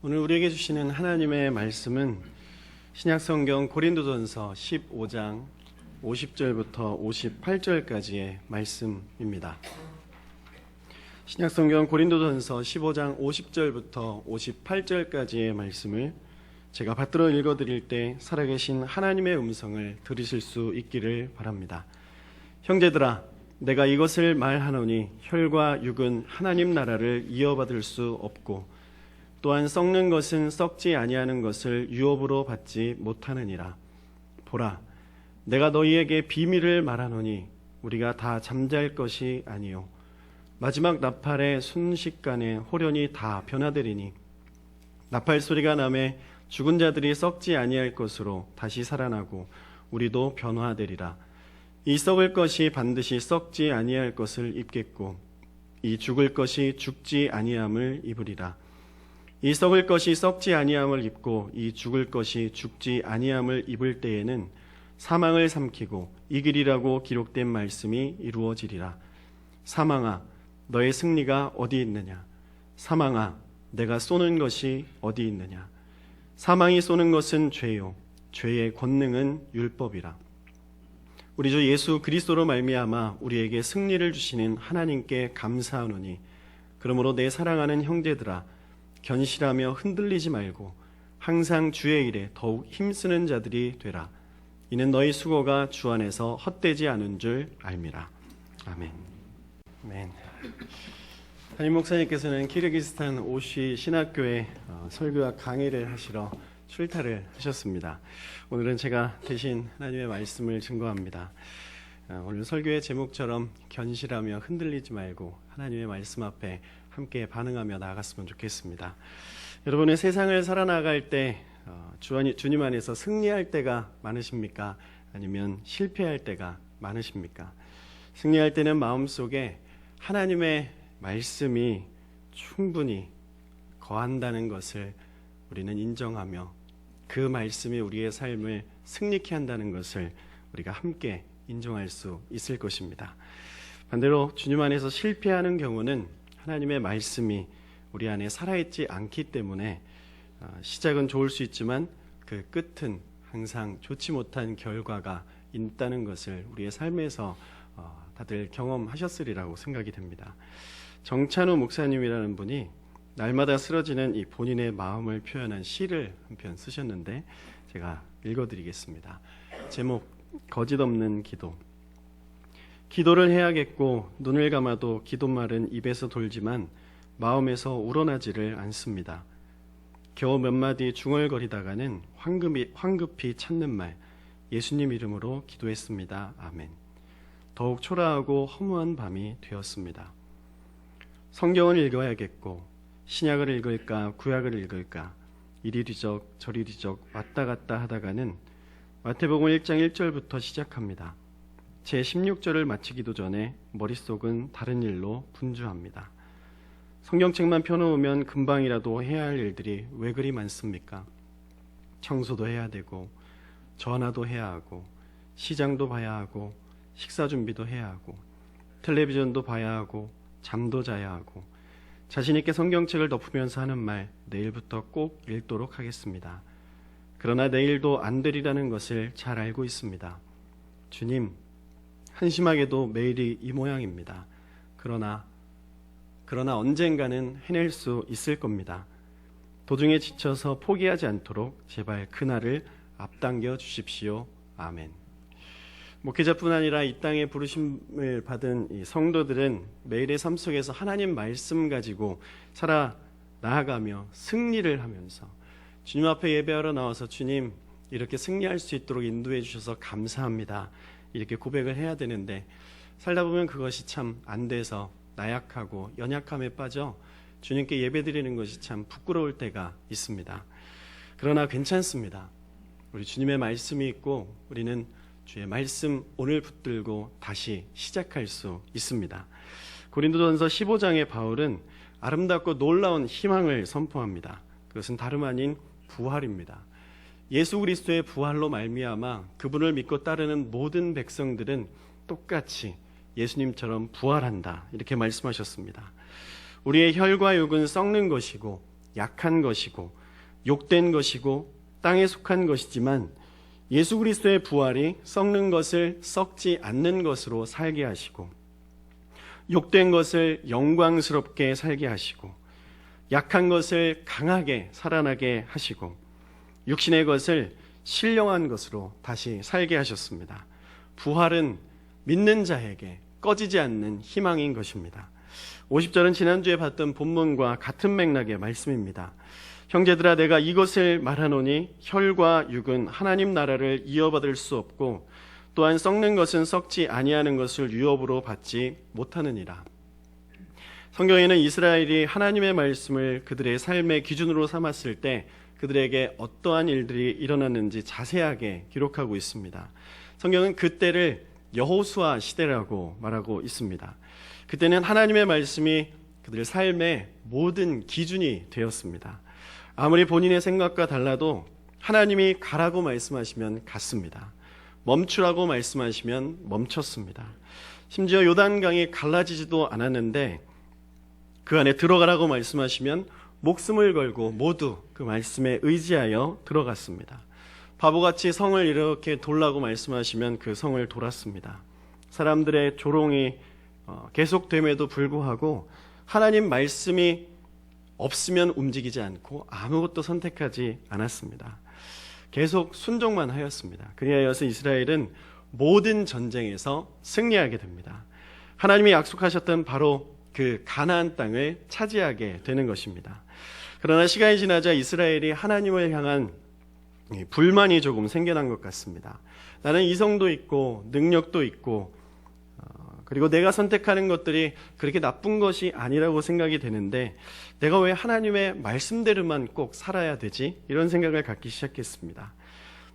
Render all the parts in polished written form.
오늘 우리에게 주시는 하나님의 말씀은 신약성경 고린도전서 15장 50절부터 58절까지의 말씀입니다. 신약성경 고린도전서 15장 50절부터 58절까지의 말씀을 제가 받들어 읽어드릴 때 살아계신 하나님의 음성을 들으실 수 있기를 바랍니다. 형제들아, 내가 이것을 말하노니 혈과 육은 하나님 나라를 이어받을 수 없고 또한 썩는 것은 썩지 아니하는 것을 유업으로 받지 못하느니라. 보라, 내가 너희에게 비밀을 말하노니 우리가 다 잠잘 것이 아니요 마지막 나팔의 순식간에 호련히 다 변화되리니 나팔 소리가 나매 죽은 자들이 썩지 아니할 것으로 다시 살아나고 우리도 변화되리라. 이 썩을 것이 반드시 썩지 아니할 것을 입겠고 이 죽을 것이 죽지 아니함을 입으리라. 이 썩을 것이 썩지 아니함을 입고 이 죽을 것이 죽지 아니함을 입을 때에는 사망을 삼키고 이기리라고 기록된 말씀이 이루어지리라. 사망아, 너의 승리가 어디 있느냐? 사망아, 내가 쏘는 것이 어디 있느냐? 사망이 쏘는 것은 죄요, 죄의 권능은 율법이라. 우리 주 예수 그리스도로 말미암아 우리에게 승리를 주시는 하나님께 감사하노니, 그러므로 내 사랑하는 형제들아, 견실하며 흔들리지 말고 항상 주의 일에 더욱 힘쓰는 자들이 되라. 이는 너희 수고가 주 안에서 헛되지 않은 줄 알미라. 아멘. 아멘. 담임 목사님께서는 키르기스탄 오시 신학교에 설교와 강의를 하시러 출타를 하셨습니다. 오늘은 제가 대신 하나님의 말씀을 증거합니다. 오늘 설교의 제목처럼 견실하며 흔들리지 말고 하나님의 말씀 앞에 함께 반응하며 나아갔으면 좋겠습니다. 여러분의 세상을 살아나갈 때 주님 안에서 승리할 때가 많으십니까? 아니면 실패할 때가 많으십니까? 승리할 때는 마음속에 하나님의 말씀이 충분히 거한다는 것을 우리는 인정하며 그 말씀이 우리의 삶을 승리케 한다는 것을 우리가 함께 인정할 수 있을 것입니다. 반대로 주님 안에서 실패하는 경우는 하나님의 말씀이 우리 안에 살아있지 않기 때문에 시작은 좋을 수 있지만 그 끝은 항상 좋지 못한 결과가 있다는 것을 우리의 삶에서 다들 경험하셨으리라고 생각이 됩니다. 정찬우 목사님이라는 분이 날마다 쓰러지는 이 본인의 마음을 표현한 시를 한 편 쓰셨는데 제가 읽어드리겠습니다. 제목, 거짓 없는 기도. 기도를 해야겠고 눈을 감아도 기도말은 입에서 돌지만 마음에서 우러나지를 않습니다. 겨우 몇 마디 중얼거리다가는 황급히 찾는 말, 예수님 이름으로 기도했습니다. 아멘. 더욱 초라하고 허무한 밤이 되었습니다. 성경을 읽어야겠고 신약을 읽을까 구약을 읽을까 이리뒤적 저리뒤적 왔다 갔다 하다가는 마태복음 1장 1절부터 시작합니다. 제 16절을 마치기도 전에 머릿속은 다른 일로 분주합니다. 성경책만 펴놓으면 금방이라도 해야 할 일들이 왜 그리 많습니까? 청소도 해야 되고 전화도 해야 하고 시장도 봐야 하고 식사 준비도 해야 하고 텔레비전도 봐야 하고 잠도 자야 하고 자신 있게 성경책을 덮으면서 하는 말, 내일부터 꼭 읽도록 하겠습니다. 그러나 내일도 안 되리라는 것을 잘 알고 있습니다. 주님, 한심하게도 매일이 이 모양입니다. 그러나 언젠가는 해낼 수 있을 겁니다. 도중에 지쳐서 포기하지 않도록 제발 그날을 앞당겨 주십시오. 아멘. 목회자뿐 아니라 이 땅에 부르심을 받은 이 성도들은 매일의 삶 속에서 하나님 말씀 가지고 살아 나아가며 승리를 하면서 주님 앞에 예배하러 나와서 주님, 이렇게 승리할 수 있도록 인도해 주셔서 감사합니다, 이렇게 고백을 해야 되는데 살다 보면 그것이 참 안 돼서 나약하고 연약함에 빠져 주님께 예배드리는 것이 참 부끄러울 때가 있습니다. 그러나 괜찮습니다. 우리 주님의 말씀이 있고 우리는 주의 말씀 오늘 붙들고 다시 시작할 수 있습니다. 고린도전서 15장의 바울은 아름답고 놀라운 희망을 선포합니다. 그것은 다름 아닌 부활입니다. 예수 그리스도의 부활로 말미암아 그분을 믿고 따르는 모든 백성들은 똑같이 예수님처럼 부활한다, 이렇게 말씀하셨습니다. 우리의 혈과 육은 썩는 것이고 약한 것이고 욕된 것이고 땅에 속한 것이지만 예수 그리스도의 부활이 썩는 것을 썩지 않는 것으로 살게 하시고 욕된 것을 영광스럽게 살게 하시고 약한 것을 강하게 살아나게 하시고 육신의 것을 신령한 것으로 다시 살게 하셨습니다. 부활은 믿는 자에게 꺼지지 않는 희망인 것입니다. 50절은 지난주에 봤던 본문과 같은 맥락의 말씀입니다. 형제들아 내가 이것을 말하노니 혈과 육은 하나님 나라를 이어받을 수 없고 또한 썩는 것은 썩지 아니하는 것을 유업으로 받지 못하느니라. 성경에는 이스라엘이 하나님의 말씀을 그들의 삶의 기준으로 삼았을 때 그들에게 어떠한 일들이 일어났는지 자세하게 기록하고 있습니다. 성경은 그때를 여호수아 시대라고 말하고 있습니다. 그때는 하나님의 말씀이 그들의 삶의 모든 기준이 되었습니다. 아무리 본인의 생각과 달라도 하나님이 가라고 말씀하시면 갔습니다. 멈추라고 말씀하시면 멈췄습니다. 심지어 요단강이 갈라지지도 않았는데 그 안에 들어가라고 말씀하시면 목숨을 걸고 모두 그 말씀에 의지하여 들어갔습니다. 바보같이 성을 이렇게 돌라고 말씀하시면 그 성을 돌았습니다. 사람들의 조롱이 계속됨에도 불구하고 하나님 말씀이 없으면 움직이지 않고 아무것도 선택하지 않았습니다. 계속 순종만 하였습니다. 그리하여서 이스라엘은 모든 전쟁에서 승리하게 됩니다. 하나님이 약속하셨던 바로 그 가나안 땅을 차지하게 되는 것입니다. 그러나 시간이 지나자 이스라엘이 하나님을 향한 불만이 조금 생겨난 것 같습니다. 나는 이성도 있고 능력도 있고 그리고 내가 선택하는 것들이 그렇게 나쁜 것이 아니라고 생각이 되는데 내가 왜 하나님의 말씀대로만 꼭 살아야 되지? 이런 생각을 갖기 시작했습니다.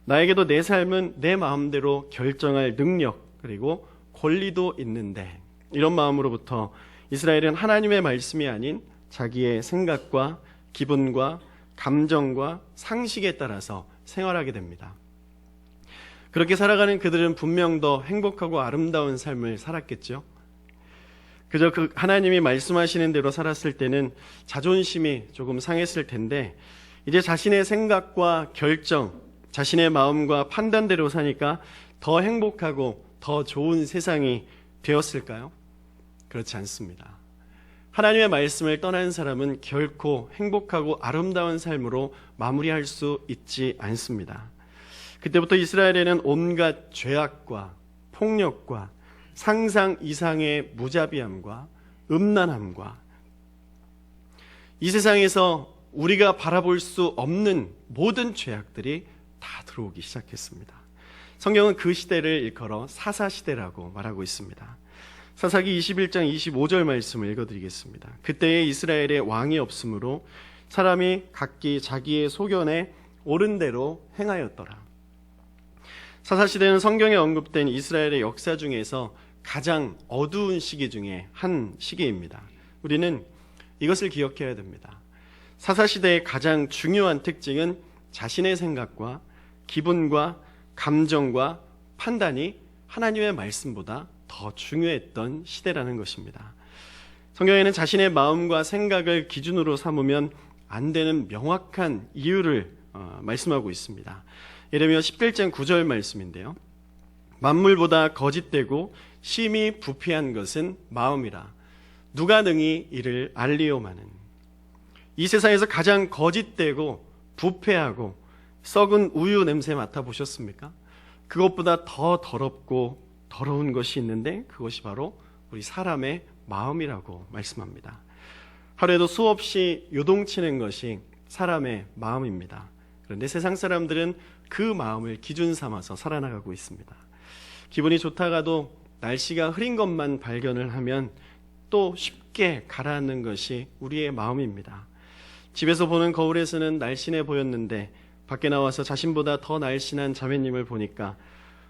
나에게도 내 삶은 내 마음대로 결정할 능력 그리고 권리도 있는데 이런 마음으로부터 이스라엘은 하나님의 말씀이 아닌 자기의 생각과 기분과 감정과 상식에 따라서 생활하게 됩니다. 그렇게 살아가는 그들은 분명 더 행복하고 아름다운 삶을 살았겠죠. 그저 그 하나님이 말씀하시는 대로 살았을 때는 자존심이 조금 상했을 텐데 이제 자신의 생각과 결정, 자신의 마음과 판단대로 사니까 더 행복하고 더 좋은 세상이 되었을까요? 그렇지 않습니다. 하나님의 말씀을 떠난 사람은 결코 행복하고 아름다운 삶으로 마무리할 수 있지 않습니다. 그때부터 이스라엘에는 온갖 죄악과 폭력과 상상 이상의 무자비함과 음란함과 이 세상에서 우리가 바라볼 수 없는 모든 죄악들이 다 들어오기 시작했습니다. 성경은 그 시대를 일컬어 사사시대라고 말하고 있습니다. 사사기 21장 25절 말씀을 읽어드리겠습니다. 그때에 이스라엘에 왕이 없으므로 사람이 각기 자기의 소견에 옳은 대로 행하였더라. 사사시대는 성경에 언급된 이스라엘의 역사 중에서 가장 어두운 시기 중에 한 시기입니다. 우리는 이것을 기억해야 됩니다. 사사시대의 가장 중요한 특징은 자신의 생각과 기분과 감정과 판단이 하나님의 말씀보다 더 중요했던 시대라는 것입니다. 성경에는 자신의 마음과 생각을 기준으로 삼으면 안 되는 명확한 이유를 말씀하고 있습니다. 예레미야 11장 9절 말씀인데요. 만물보다 거짓되고 심히 부패한 것은 마음이라 누가 능히 이를 알리오마는. 이 세상에서 가장 거짓되고 부패하고 썩은 우유 냄새 맡아보셨습니까? 그것보다 더 더럽고 더러운 것이 있는데 그것이 바로 우리 사람의 마음이라고 말씀합니다. 하루에도 수없이 요동치는 것이 사람의 마음입니다. 그런데 세상 사람들은 그 마음을 기준 삼아서 살아나가고 있습니다. 기분이 좋다가도 날씨가 흐린 것만 발견을 하면 또 쉽게 가라앉는 것이 우리의 마음입니다. 집에서 보는 거울에서는 날씬해 보였는데 밖에 나와서 자신보다 더 날씬한 자매님을 보니까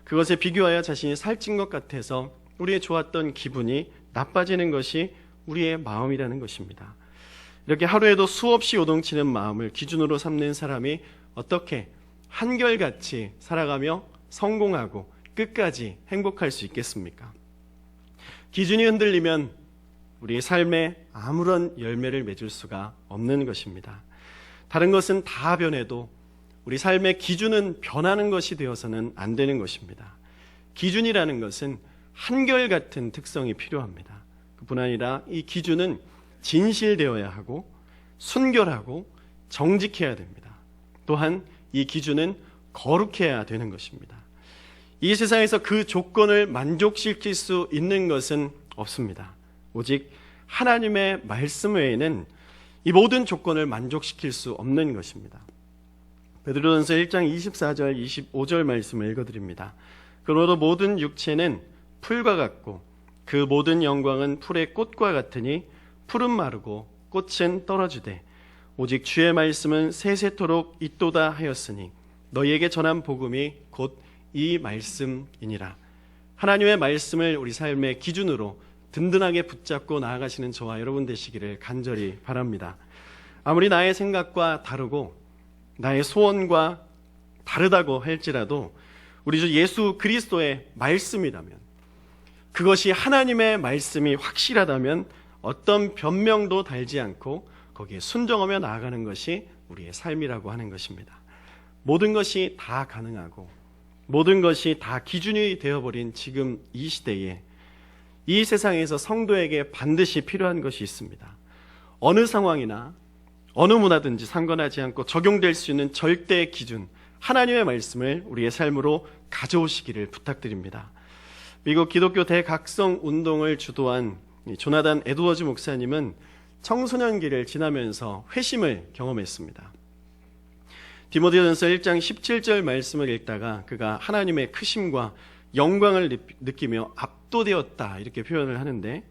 그것에 비교하여 자신이 살찐 것 같아서 우리의 좋았던 기분이 나빠지는 것이 우리의 마음이라는 것입니다. 이렇게 하루에도 수없이 요동치는 마음을 기준으로 삼는 사람이 어떻게 한결같이 살아가며 성공하고 끝까지 행복할 수 있겠습니까? 기준이 흔들리면 우리의 삶에 아무런 열매를 맺을 수가 없는 것입니다. 다른 것은 다 변해도 우리 삶의 기준은 변하는 것이 되어서는 안 되는 것입니다. 기준이라는 것은 한결같은 특성이 필요합니다. 그뿐 아니라 이 기준은 진실되어야 하고 순결하고 정직해야 됩니다. 또한 이 기준은 거룩해야 되는 것입니다. 이 세상에서 그 조건을 만족시킬 수 있는 것은 없습니다. 오직 하나님의 말씀 외에는 이 모든 조건을 만족시킬 수 없는 것입니다. 베드로전서 1장 24절 25절 말씀을 읽어드립니다. 그러므로 모든 육체는 풀과 같고 그 모든 영광은 풀의 꽃과 같으니 풀은 마르고 꽃은 떨어지되 오직 주의 말씀은 세세토록 있도다 하였으니 너희에게 전한 복음이 곧 이 말씀이니라. 하나님의 말씀을 우리 삶의 기준으로 든든하게 붙잡고 나아가시는 저와 여러분 되시기를 간절히 바랍니다. 아무리 나의 생각과 다르고 나의 소원과 다르다고 할지라도 우리 주 예수 그리스도의 말씀이라면, 그것이 하나님의 말씀이 확실하다면 어떤 변명도 달지 않고 거기에 순종하며 나아가는 것이 우리의 삶이라고 하는 것입니다. 모든 것이 다 가능하고 모든 것이 다 기준이 되어버린 지금 이 시대에 이 세상에서 성도에게 반드시 필요한 것이 있습니다. 어느 상황이나 어느 문화든지 상관하지 않고 적용될 수 있는 절대 기준, 하나님의 말씀을 우리의 삶으로 가져오시기를 부탁드립니다. 미국 기독교 대각성 운동을 주도한 조나단 에드워즈 목사님은 청소년기를 지나면서 회심을 경험했습니다. 디모데전서 1장 17절 말씀을 읽다가 그가 하나님의 크심과 영광을 느끼며 압도되었다 이렇게 표현을 하는데,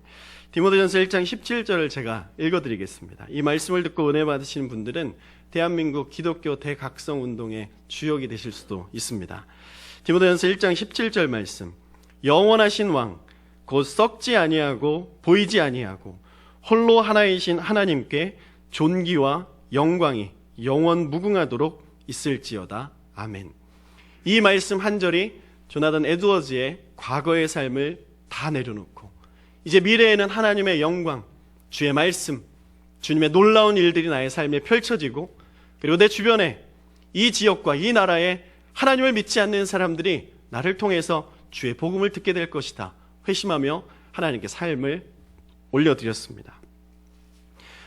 디모데전서 1장 17절을 제가 읽어드리겠습니다. 이 말씀을 듣고 은혜 받으시는 분들은 대한민국 기독교 대각성 운동의 주역이 되실 수도 있습니다. 디모데전서 1장 17절 말씀, 영원하신 왕 곧 썩지 아니하고 보이지 아니하고 홀로 하나이신 하나님께 존귀와 영광이 영원 무궁하도록 있을지어다. 아멘. 이 말씀 한 절이 조나단 에드워즈의 과거의 삶을 다 내려놓고 이제 미래에는 하나님의 영광, 주의 말씀, 주님의 놀라운 일들이 나의 삶에 펼쳐지고, 그리고 내 주변에 이 지역과 이 나라에 하나님을 믿지 않는 사람들이 나를 통해서 주의 복음을 듣게 될 것이다 회심하며 하나님께 삶을 올려드렸습니다.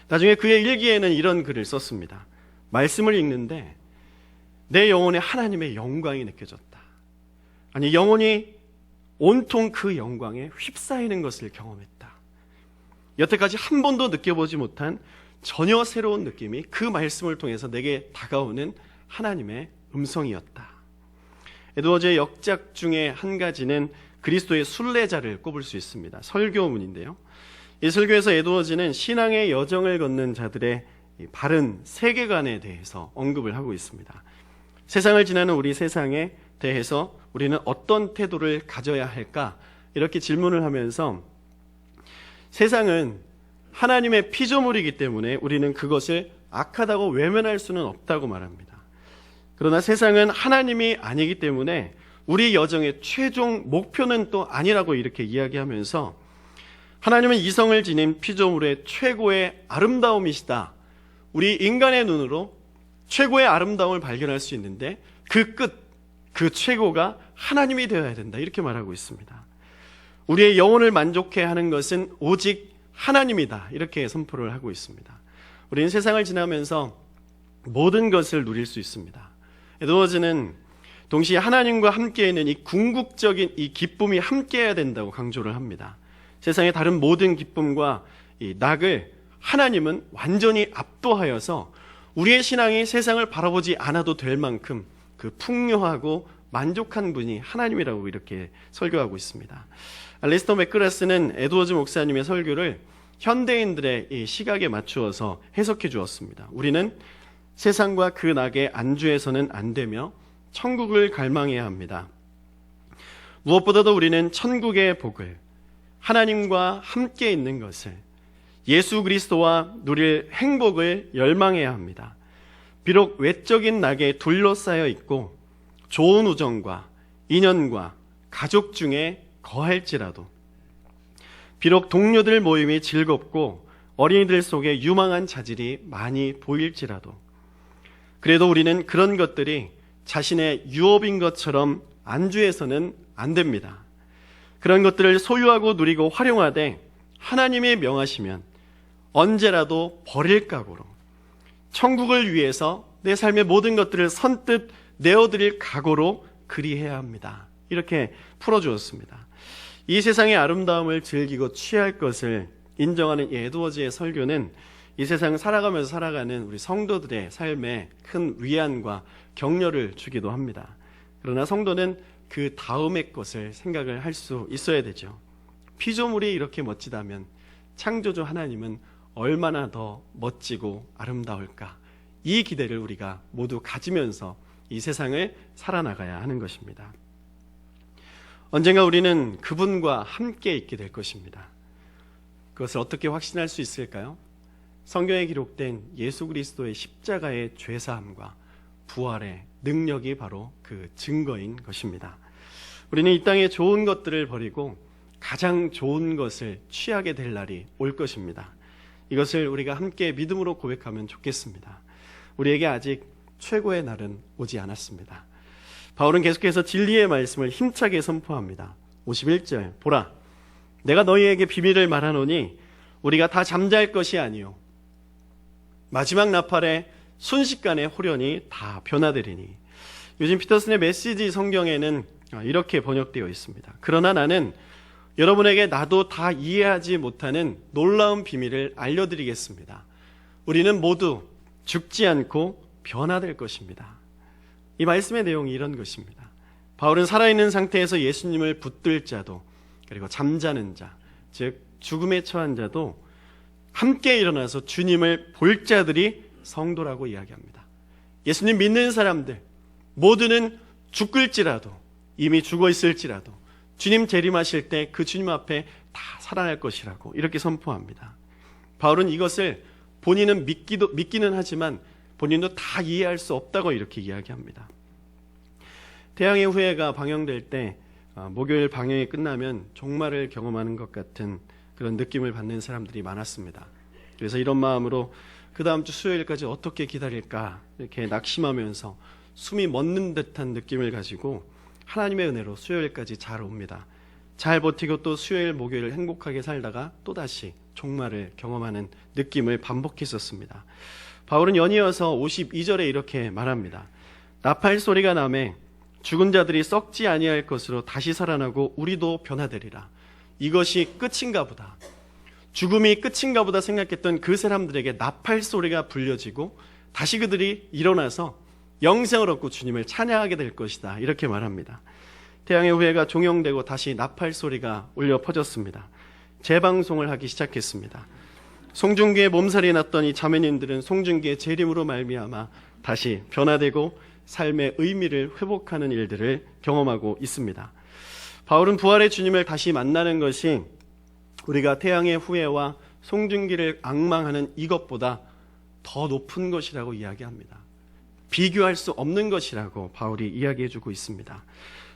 나중에 그의 일기에는 이런 글을 썼습니다. 말씀을 읽는데 내 영혼에 하나님의 영광이 느껴졌다. 아니, 영혼이 온통 그 영광에 휩싸이는 것을 경험했다. 여태까지 한 번도 느껴보지 못한 전혀 새로운 느낌이 그 말씀을 통해서 내게 다가오는 하나님의 음성이었다. 에드워즈의 역작 중에 한 가지는 그리스도의 순례자를 꼽을 수 있습니다. 설교문인데요. 이 설교에서 에드워즈는 신앙의 여정을 걷는 자들의 바른 세계관에 대해서 언급을 하고 있습니다. 세상을 지나는 우리 세상에 대해서 우리는 어떤 태도를 가져야 할까? 이렇게 질문을 하면서 세상은 하나님의 피조물이기 때문에 우리는 그것을 악하다고 외면할 수는 없다고 말합니다. 그러나 세상은 하나님이 아니기 때문에 우리 여정의 최종 목표는 또 아니라고 이렇게 이야기하면서 하나님은 이성을 지닌 피조물의 최고의 아름다움이시다. 우리 인간의 눈으로 최고의 아름다움을 발견할 수 있는데 그 끝, 그 최고가 하나님이 되어야 된다. 이렇게 말하고 있습니다. 우리의 영혼을 만족해 하는 것은 오직 하나님이다. 이렇게 선포를 하고 있습니다. 우리는 세상을 지나면서 모든 것을 누릴 수 있습니다. 에드워즈는 동시에 하나님과 함께 있는 이 궁극적인 이 기쁨이 함께해야 된다고 강조를 합니다. 세상의 다른 모든 기쁨과 이 낙을 하나님은 완전히 압도하여서 우리의 신앙이 세상을 바라보지 않아도 될 만큼 그 풍요하고 만족한 분이 하나님이라고 이렇게 설교하고 있습니다. 레스터 맥그라스는 에드워즈 목사님의 설교를 현대인들의 이 시각에 맞추어서 해석해 주었습니다. 우리는 세상과 그 낙에 안주해서는 안 되며 천국을 갈망해야 합니다. 무엇보다도 우리는 천국의 복을, 하나님과 함께 있는 것을, 예수 그리스도와 누릴 행복을 열망해야 합니다. 비록 외적인 낙에 둘러싸여 있고 좋은 우정과 인연과 가족 중에 거할지라도, 비록 동료들 모임이 즐겁고 어린이들 속에 유망한 자질이 많이 보일지라도, 그래도 우리는 그런 것들이 자신의 유업인 것처럼 안주해서는 안 됩니다. 그런 것들을 소유하고 누리고 활용하되 하나님이 명하시면 언제라도 버릴 각오로 천국을 위해서 내 삶의 모든 것들을 선뜻 내어드릴 각오로 그리해야 합니다. 이렇게 풀어주었습니다. 이 세상의 아름다움을 즐기고 취할 것을 인정하는 이 에드워즈의 설교는 이 세상을 살아가면서 살아가는 우리 성도들의 삶에 큰 위안과 격려를 주기도 합니다. 그러나 성도는 그 다음의 것을 생각을 할 수 있어야 되죠. 피조물이 이렇게 멋지다면 창조주 하나님은 얼마나 더 멋지고 아름다울까? 이 기대를 우리가 모두 가지면서 이 세상을 살아나가야 하는 것입니다. 언젠가 우리는 그분과 함께 있게 될 것입니다. 그것을 어떻게 확신할 수 있을까요? 성경에 기록된 예수 그리스도의 십자가의 죄사함과 부활의 능력이 바로 그 증거인 것입니다. 우리는 이 땅의 좋은 것들을 버리고 가장 좋은 것을 취하게 될 날이 올 것입니다. 이것을 우리가 함께 믿음으로 고백하면 좋겠습니다. 우리에게 아직 최고의 날은 오지 않았습니다. 바울은 계속해서 진리의 말씀을 힘차게 선포합니다. 51절 보라 내가 너희에게 비밀을 말하노니 우리가 다 잠잘 것이 아니요 마지막 나팔에 순식간에 호련히 다 변화되리니. 요즘 피터슨의 메시지 성경에는 이렇게 번역되어 있습니다. 그러나 나는 여러분에게 나도 다 이해하지 못하는 놀라운 비밀을 알려드리겠습니다. 우리는 모두 죽지 않고 변화될 것입니다. 이 말씀의 내용이 이런 것입니다. 바울은 살아있는 상태에서 예수님을 붙들 자도 그리고 잠자는 자, 즉 죽음에 처한 자도 함께 일어나서 주님을 볼 자들이 성도라고 이야기합니다. 예수님 믿는 사람들 모두는 죽을지라도 이미 죽어 있을지라도 주님 재림하실 때 그 주님 앞에 다 살아날 것이라고 이렇게 선포합니다. 바울은 이것을 본인은 믿기는 하지만 본인도 다 이해할 수 없다고 이렇게 이야기합니다. 태양의 후예가 방영될 때 목요일 방영이 끝나면 종말을 경험하는 것 같은 그런 느낌을 받는 사람들이 많았습니다. 그래서 이런 마음으로 그 다음 주 수요일까지 어떻게 기다릴까 이렇게 낙심하면서 숨이 멎는 듯한 느낌을 가지고 하나님의 은혜로 수요일까지 잘 옵니다. 잘 버티고 또 수요일 목요일을 행복하게 살다가 또다시 종말을 경험하는 느낌을 반복했었습니다. 바울은 연이어서 52절에 이렇게 말합니다. 나팔 소리가 나매 죽은 자들이 썩지 아니할 것으로 다시 살아나고 우리도 변화되리라. 이것이 끝인가 보다. 죽음이 끝인가 보다 생각했던 그 사람들에게 나팔 소리가 불려지고 다시 그들이 일어나서 영생을 얻고 주님을 찬양하게 될 것이다. 이렇게 말합니다. 태양의 후예가 종영되고 다시 나팔 소리가 울려 퍼졌습니다. 재방송을 하기 시작했습니다. 송중기의 몸살이 났더니 자매님들은 송중기의 재림으로 말미암아 다시 변화되고 삶의 의미를 회복하는 일들을 경험하고 있습니다. 바울은 부활의 주님을 다시 만나는 것이 우리가 태양의 후예와 송중기를 앙망하는 이것보다 더 높은 것이라고 이야기합니다. 비교할 수 없는 것이라고 바울이 이야기해주고 있습니다.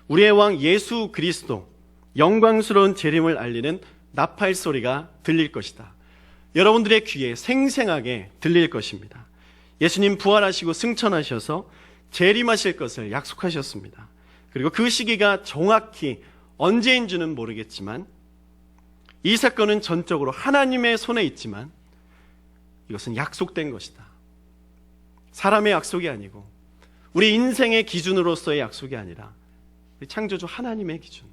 우리의 왕 예수 그리스도 영광스러운 재림을 알리는 나팔 소리가 들릴 것이다. 여러분들의 귀에 생생하게 들릴 것입니다. 예수님 부활하시고 승천하셔서 재림하실 것을 약속하셨습니다. 그리고 그 시기가 정확히 언제인지는 모르겠지만 이 사건은 전적으로 하나님의 손에 있지만 이것은 약속된 것이다. 사람의 약속이 아니고 우리 인생의 기준으로서의 약속이 아니라 우리 창조주 하나님의 기준,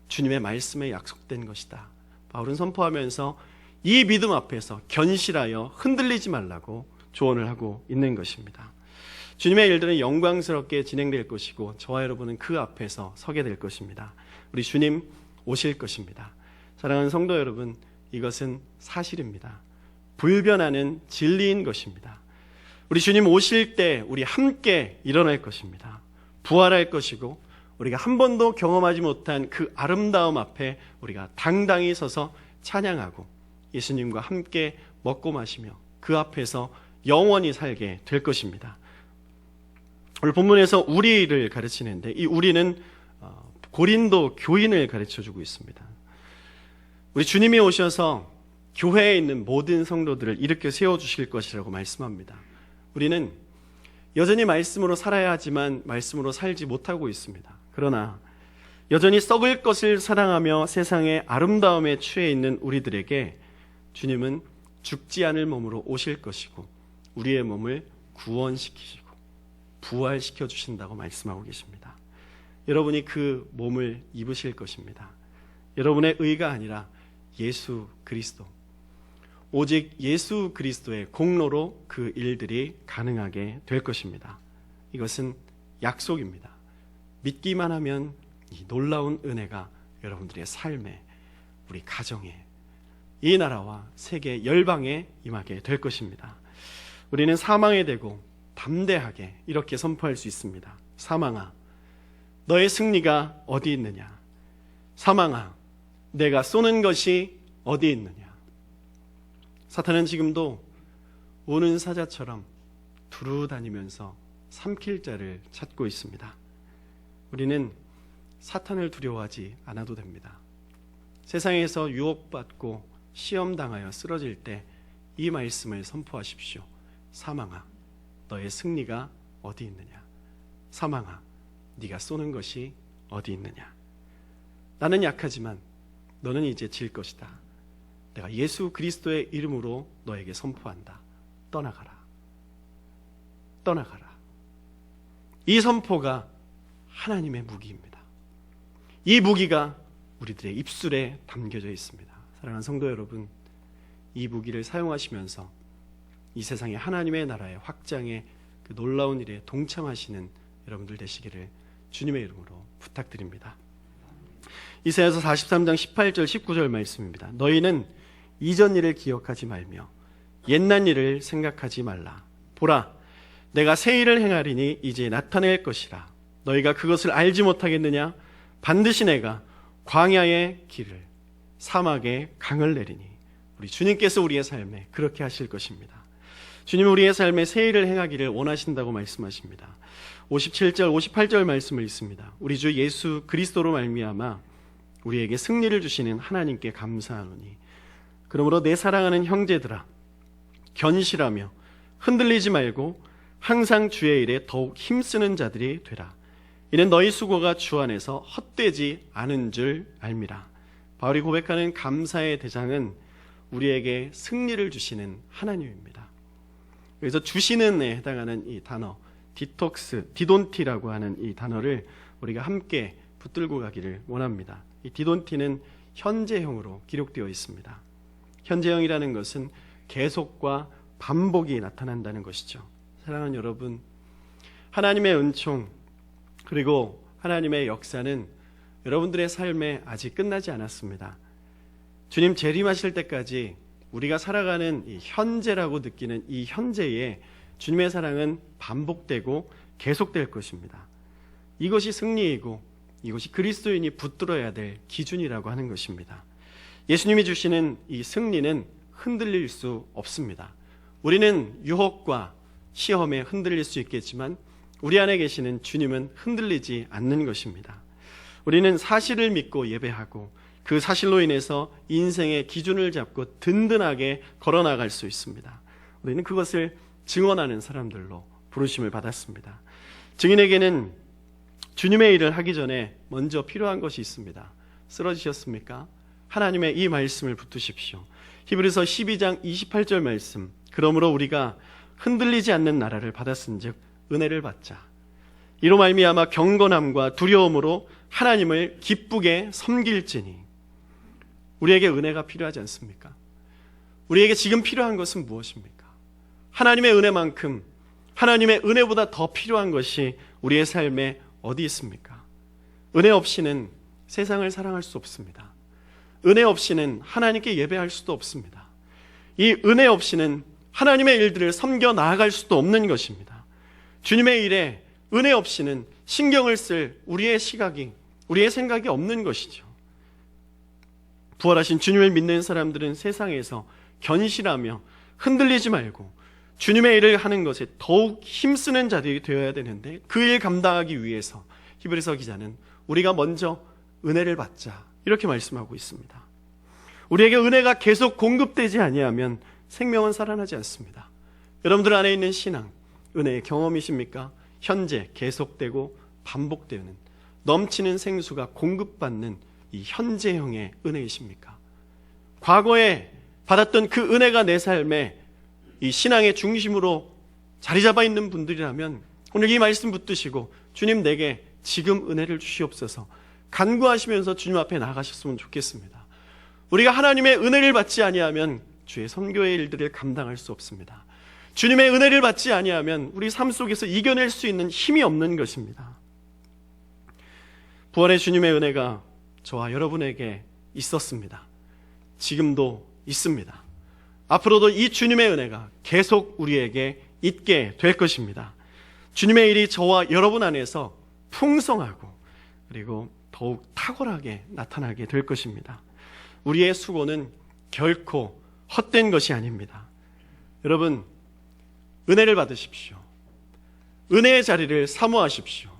주님의 말씀에 약속된 것이다. 바울은 선포하면서 이 믿음 앞에서 견실하여 흔들리지 말라고 조언을 하고 있는 것입니다. 주님의 일들은 영광스럽게 진행될 것이고 저와 여러분은 그 앞에서 서게 될 것입니다. 우리 주님 오실 것입니다. 사랑하는 성도 여러분, 이것은 사실입니다. 불변하는 진리인 것입니다. 우리 주님 오실 때 우리 함께 일어날 것입니다. 부활할 것이고 우리가 한 번도 경험하지 못한 그 아름다움 앞에 우리가 당당히 서서 찬양하고 예수님과 함께 먹고 마시며 그 앞에서 영원히 살게 될 것입니다. 오늘 본문에서 우리를 가르치는데 이 우리는 고린도 교인을 가르쳐주고 있습니다. 우리 주님이 오셔서 교회에 있는 모든 성도들을 일으켜 세워주실 것이라고 말씀합니다. 우리는 여전히 말씀으로 살아야 하지만 말씀으로 살지 못하고 있습니다. 그러나 여전히 썩을 것을 사랑하며 세상의 아름다움에 취해 있는 우리들에게 주님은 죽지 않을 몸으로 오실 것이고 우리의 몸을 구원시키시고 부활시켜 주신다고 말씀하고 계십니다. 여러분이 그 몸을 입으실 것입니다. 여러분의 의가 아니라 예수 그리스도, 오직 예수 그리스도의 공로로 그 일들이 가능하게 될 것입니다. 이것은 약속입니다. 믿기만 하면 이 놀라운 은혜가 여러분들의 삶에, 우리 가정에, 이 나라와 세계 열방에 임하게 될 것입니다. 우리는 사망에 대고 담대하게 이렇게 선포할 수 있습니다. 사망아, 너의 승리가 어디 있느냐? 사망아, 내가 쏘는 것이 어디 있느냐? 사탄은 지금도 오는 사자처럼 두루 다니면서 삼킬 자를 찾고 있습니다. 우리는 사탄을 두려워하지 않아도 됩니다. 세상에서 유혹받고 시험당하여 쓰러질 때 이 말씀을 선포하십시오. 사망아, 너의 승리가 어디 있느냐? 사망아, 네가 쏘는 것이 어디 있느냐? 나는 약하지만 너는 이제 질 것이다. 내가 예수 그리스도의 이름으로 너에게 선포한다. 떠나가라. 떠나가라. 이 선포가 하나님의 무기입니다. 이 무기가 우리들의 입술에 담겨져 있습니다. 사랑하는 성도 여러분, 이 무기를 사용하시면서 이 세상의 하나님의 나라의 확장에 그 놀라운 일에 동참하시는 여러분들 되시기를 주님의 이름으로 부탁드립니다. 이사야서 43장 18절 19절 말씀입니다. 너희는 이전 일을 기억하지 말며 옛날 일을 생각하지 말라. 보라, 내가 새 일을 행하리니 이제 나타낼 것이라. 너희가 그것을 알지 못하겠느냐? 반드시 내가 광야의 길을, 사막의 강을 내리니. 우리 주님께서 우리의 삶에 그렇게 하실 것입니다. 주님은 우리의 삶에 새 일을 행하기를 원하신다고 말씀하십니다. 57절 58절 말씀을 읽습니다. 우리 주 예수 그리스도로 말미암아 우리에게 승리를 주시는 하나님께 감사하노니 그러므로 내 사랑하는 형제들아, 견실하며 흔들리지 말고 항상 주의 일에 더욱 힘쓰는 자들이 되라. 이는 너희 수고가 주 안에서 헛되지 않은 줄 알미라. 바울이 고백하는 감사의 대상은 우리에게 승리를 주시는 하나님입니다. 그래서 주시는에 해당하는 이 단어 디톡스, 디돈티라고 하는 이 단어를 우리가 함께 붙들고 가기를 원합니다. 이 디돈티는 현재형으로 기록되어 있습니다. 현재형이라는 것은 계속과 반복이 나타난다는 것이죠. 사랑하는 여러분, 하나님의 은총 그리고 하나님의 역사는 여러분들의 삶에 아직 끝나지 않았습니다. 주님 재림하실 때까지 우리가 살아가는 이 현재라고 느끼는 이 현재에 주님의 사랑은 반복되고 계속될 것입니다. 이것이 승리이고 이것이 그리스도인이 붙들어야 될 기준이라고 하는 것입니다. 예수님이 주시는 이 승리는 흔들릴 수 없습니다. 우리는 유혹과 시험에 흔들릴 수 있겠지만 우리 안에 계시는 주님은 흔들리지 않는 것입니다. 우리는 사실을 믿고 예배하고 그 사실로 인해서 인생의 기준을 잡고 든든하게 걸어나갈 수 있습니다. 우리는 그것을 증언하는 사람들로 부르심을 받았습니다. 증인에게는 주님의 일을 하기 전에 먼저 필요한 것이 있습니다. 쓰러지셨습니까? 하나님의 이 말씀을 붙드십시오. 히브리서 12장 28절 말씀. 그러므로 우리가 흔들리지 않는 나라를 받았은즉 은혜를 받자. 이로 말미암아 경건함과 두려움으로 하나님을 기쁘게 섬길지니. 우리에게 은혜가 필요하지 않습니까? 우리에게 지금 필요한 것은 무엇입니까? 하나님의 은혜만큼 하나님의 은혜보다 더 필요한 것이 우리의 삶에 어디 있습니까? 은혜 없이는 세상을 사랑할 수 없습니다. 은혜 없이는 하나님께 예배할 수도 없습니다. 이 은혜 없이는 하나님의 일들을 섬겨 나아갈 수도 없는 것입니다. 주님의 일에 은혜 없이는 신경을 쓸 우리의 시각이, 우리의 생각이 없는 것이죠. 부활하신 주님을 믿는 사람들은 세상에서 견실하며 흔들리지 말고 주님의 일을 하는 것에 더욱 힘쓰는 자들이 되어야 되는데 그 일 감당하기 위해서 히브리서 기자는 우리가 먼저 은혜를 받자 이렇게 말씀하고 있습니다. 우리에게 은혜가 계속 공급되지 아니하면 생명은 살아나지 않습니다. 여러분들 안에 있는 신앙, 은혜의 경험이십니까? 현재 계속되고 반복되는 넘치는 생수가 공급받는 이 현재형의 은혜이십니까? 과거에 받았던 그 은혜가 내 삶에 이 신앙의 중심으로 자리 잡아 있는 분들이라면 오늘 이 말씀 붙드시고 주님 내게 지금 은혜를 주시옵소서 간구하시면서 주님 앞에 나가셨으면 좋겠습니다. 우리가 하나님의 은혜를 받지 아니하면 주의 선교의 일들을 감당할 수 없습니다. 주님의 은혜를 받지 아니하면 우리 삶 속에서 이겨낼 수 있는 힘이 없는 것입니다. 부활의 주님의 은혜가 저와 여러분에게 있었습니다. 지금도 있습니다. 앞으로도 이 주님의 은혜가 계속 우리에게 있게 될 것입니다. 주님의 일이 저와 여러분 안에서 풍성하고 그리고 더욱 탁월하게 나타나게 될 것입니다. 우리의 수고는 결코 헛된 것이 아닙니다. 여러분, 은혜를 받으십시오. 은혜의 자리를 사모하십시오.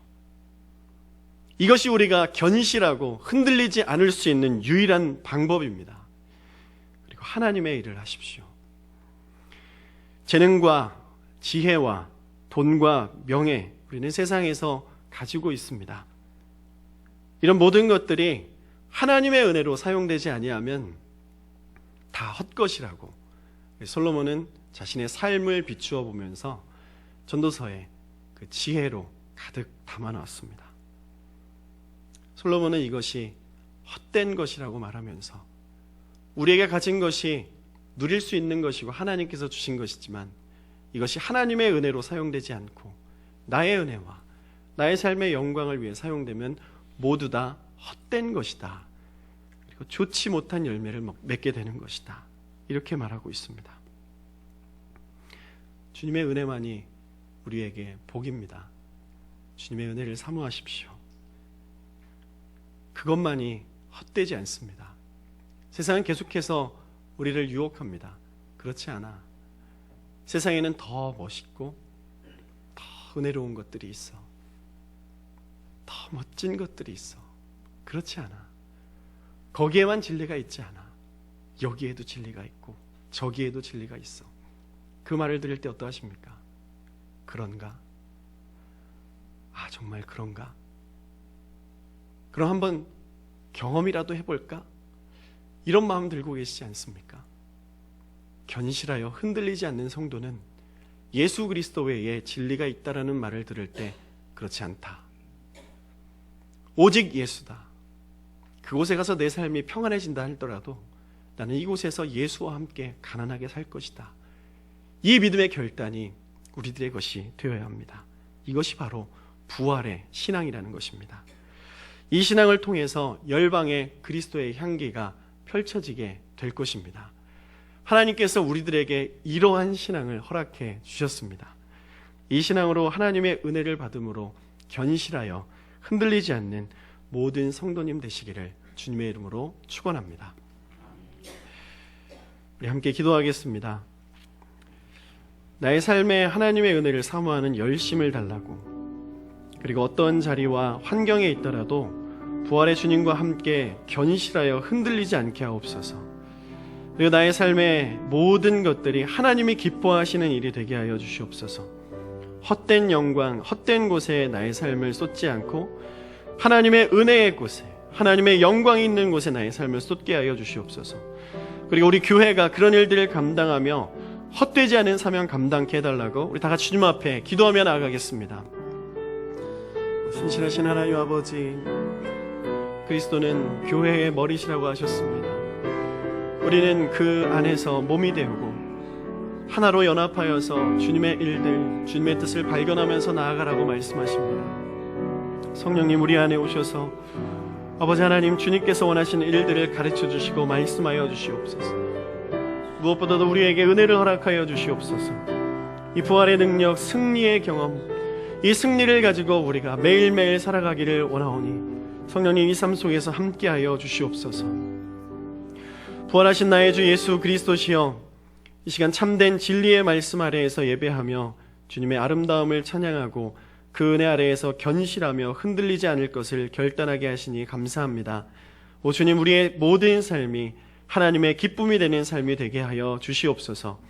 이것이 우리가 견실하고 흔들리지 않을 수 있는 유일한 방법입니다. 그리고 하나님의 일을 하십시오. 재능과 지혜와 돈과 명예, 우리는 세상에서 가지고 있습니다. 이런 모든 것들이 하나님의 은혜로 사용되지 아니하면 다 헛것이라고 솔로몬은 자신의 삶을 비추어 보면서 전도서에 그 지혜로 가득 담아놨습니다. 솔로몬은 이것이 헛된 것이라고 말하면서 우리에게 가진 것이 누릴 수 있는 것이고 하나님께서 주신 것이지만 이것이 하나님의 은혜로 사용되지 않고 나의 은혜와 나의 삶의 영광을 위해 사용되면 모두 다 헛된 것이다. 그리고 좋지 못한 열매를 맺게 되는 것이다. 이렇게 말하고 있습니다. 주님의 은혜만이 우리에게 복입니다. 주님의 은혜를 사모하십시오. 그것만이 헛되지 않습니다. 세상은 계속해서 우리를 유혹합니다. 그렇지 않아. 세상에는 더 멋있고 더 은혜로운 것들이 있어. 더 멋진 것들이 있어. 그렇지 않아. 거기에만 진리가 있지 않아. 여기에도 진리가 있고 저기에도 진리가 있어. 그 말을 들을 때 어떠하십니까? 그런가? 아, 정말 그런가? 그럼 한번 경험이라도 해볼까? 이런 마음 들고 계시지 않습니까? 견실하여 흔들리지 않는 성도는 예수 그리스도 외에 진리가 있다라는 말을 들을 때 그렇지 않다. 오직 예수다. 그곳에 가서 내 삶이 평안해진다 하더라도 나는 이곳에서 예수와 함께 가난하게 살 것이다. 이 믿음의 결단이 우리들의 것이 되어야 합니다. 이것이 바로 부활의 신앙이라는 것입니다. 이 신앙을 통해서 열방의 그리스도의 향기가 펼쳐지게 될 것입니다. 하나님께서 우리들에게 이러한 신앙을 허락해 주셨습니다. 이 신앙으로 하나님의 은혜를 받음으로 견실하여 흔들리지 않는 모든 성도님 되시기를 주님의 이름으로 축원합니다. 우리 함께 기도하겠습니다. 나의 삶에 하나님의 은혜를 사모하는 열심을 달라고, 그리고 어떤 자리와 환경에 있더라도 부활의 주님과 함께 견실하여 흔들리지 않게 하옵소서. 그리고 나의 삶의 모든 것들이 하나님이 기뻐하시는 일이 되게 하여 주시옵소서. 헛된 영광, 헛된 곳에 나의 삶을 쏟지 않고 하나님의 은혜의 곳에, 하나님의 영광이 있는 곳에 나의 삶을 쏟게 하여 주시옵소서. 그리고 우리 교회가 그런 일들을 감당하며 헛되지 않은 사명 감당케 해달라고 우리 다 같이 주님 앞에 기도하며 나아가겠습니다. 신실하신 하나님 아버지, 그리스도는 교회의 머리시라고 하셨습니다. 우리는 그 안에서 몸이 되고 하나로 연합하여서 주님의 일들, 주님의 뜻을 발견하면서 나아가라고 말씀하십니다. 성령님 우리 안에 오셔서 아버지 하나님, 주님께서 원하시는 일들을 가르쳐 주시고 말씀하여 주시옵소서. 무엇보다도 우리에게 은혜를 허락하여 주시옵소서. 이 부활의 능력, 승리의 경험, 이 승리를 가지고 우리가 매일매일 살아가기를 원하오니 성령님 이 삶 속에서 함께하여 주시옵소서. 부활하신 나의 주 예수 그리스도시여, 이 시간 참된 진리의 말씀 아래에서 예배하며 주님의 아름다움을 찬양하고 그 은혜 아래에서 견실하며 흔들리지 않을 것을 결단하게 하시니 감사합니다. 오 주님, 우리의 모든 삶이 하나님의 기쁨이 되는 삶이 되게 하여 주시옵소서.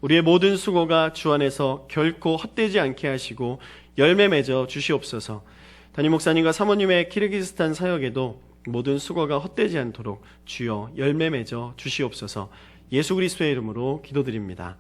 우리의 모든 수고가 주 안에서 결코 헛되지 않게 하시고 열매 맺어 주시옵소서. 담임 목사님과 사모님의 키르기스탄 사역에도 모든 수고가 헛되지 않도록 주여 열매 맺어 주시옵소서. 예수 그리스도의 이름으로 기도드립니다.